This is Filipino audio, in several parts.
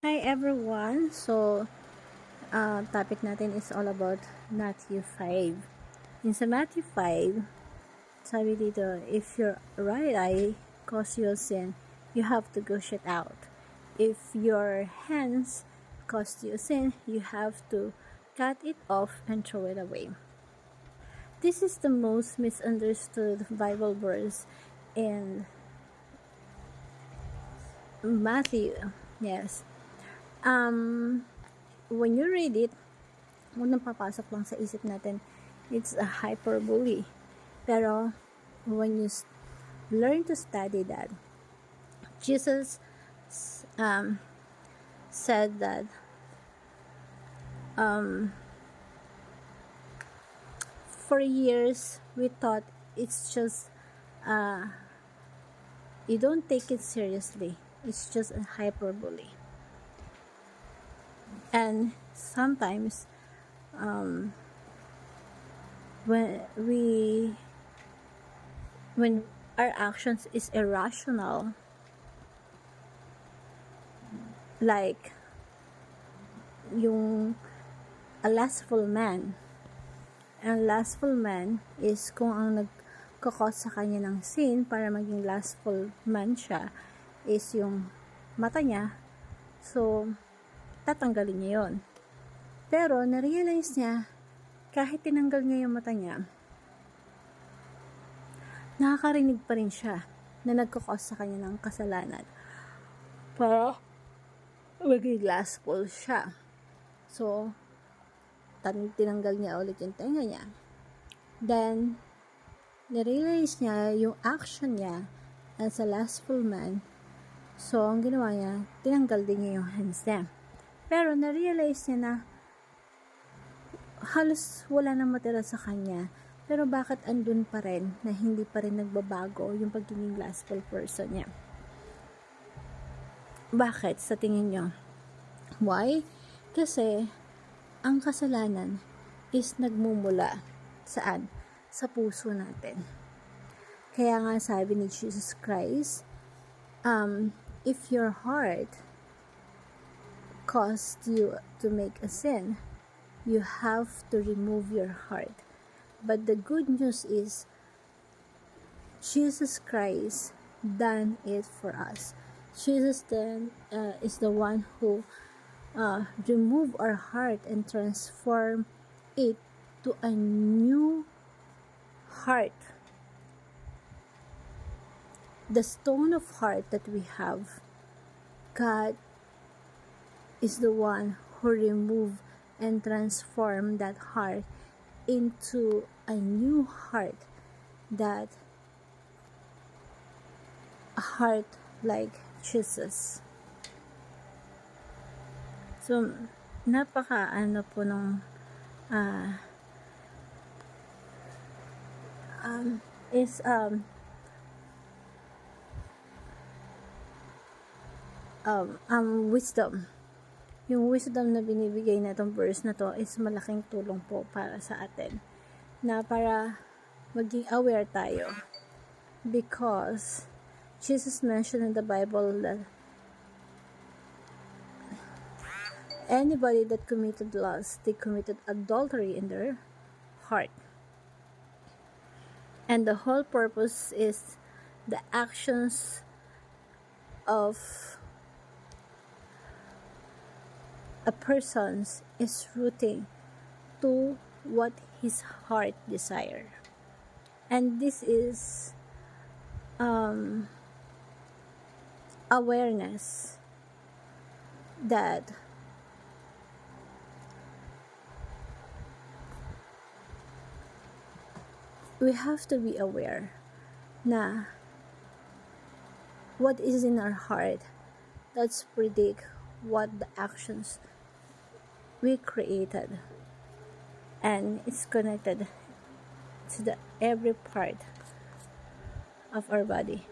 Hi everyone! So, topic natin is all about Matthew 5. In sa Matthew 5, sabi dito, if your right eye cause you a sin, you have to go it out. If your hands cause you a sin, you have to cut it off and throw it away. This is the most misunderstood Bible verse in Matthew. Yes. When you read it, unang papasok lang sa isip natin, it's a hyperbole. Pero, when you learn to study that, Jesus said that for years, we thought it's just, you don't take it seriously. It's just a hyperbole. And sometimes, when our actions is irrational, like yung a lustful man. Ang lustful man is kung ang nagkakos sa kanya ng sin para maging lustful man siya is yung mata niya. So, tatanggalin niya yon. Pero, na-realize niya, kahit tinanggal niya yung mata niya, nakakarinig pa rin siya na nagkakos sa kanya ng kasalanan. Para maging lustful siya. So, tinanggal niya ulit yung tenga niya. Then, na-realize niya yung action niya as a lustful man. So, ang ginawa niya, tinanggal din niya yung hands niya. Pero, na-realize niya na halos wala nang matira sa kanya. Pero, bakit andun pa rin na hindi pa rin nagbabago yung pagiging lustful person niya? Bakit sa tingin niyo? Why? Kasi, ang kasalanan is nagmumula saan? Sa puso natin. Kaya nga sabi ni Jesus Christ, if your heart caused you to make a sin, you have to remove your heart. But the good news is, Jesus Christ done it for us. Jesus then is the one who remove our heart and transform it to a new heart. The stone of heart that we have, God is the one who remove and transform that heart into a new heart, that a heart like Jesus. So, napaka po nung wisdom. Yung wisdom na binibigay na itong verse na to is malaking tulong po para sa atin. Na para maging aware tayo. Because Jesus mentioned in the Bible that anybody that committed lust, they committed adultery in their heart. And the whole purpose is the actions of a person is rooting to what his heart desire. And this is awareness that we have to be aware na what is in our heart, let's predict what the actions we created, and it's connected to the every part of our body.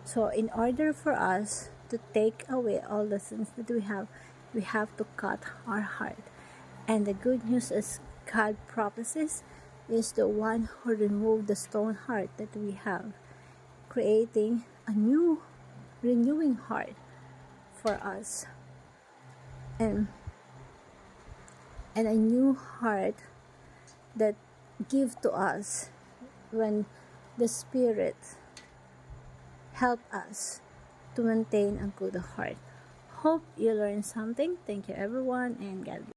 So in order for us to take away all the sins that we have to cut our heart. And the good news is, God promises, is the one who removed the stone heart that we have, creating a new renewing heart for us. and a new heart that give to us when the Spirit help us to maintain a good heart. Hope you learned something. Thank you everyone, and God bless.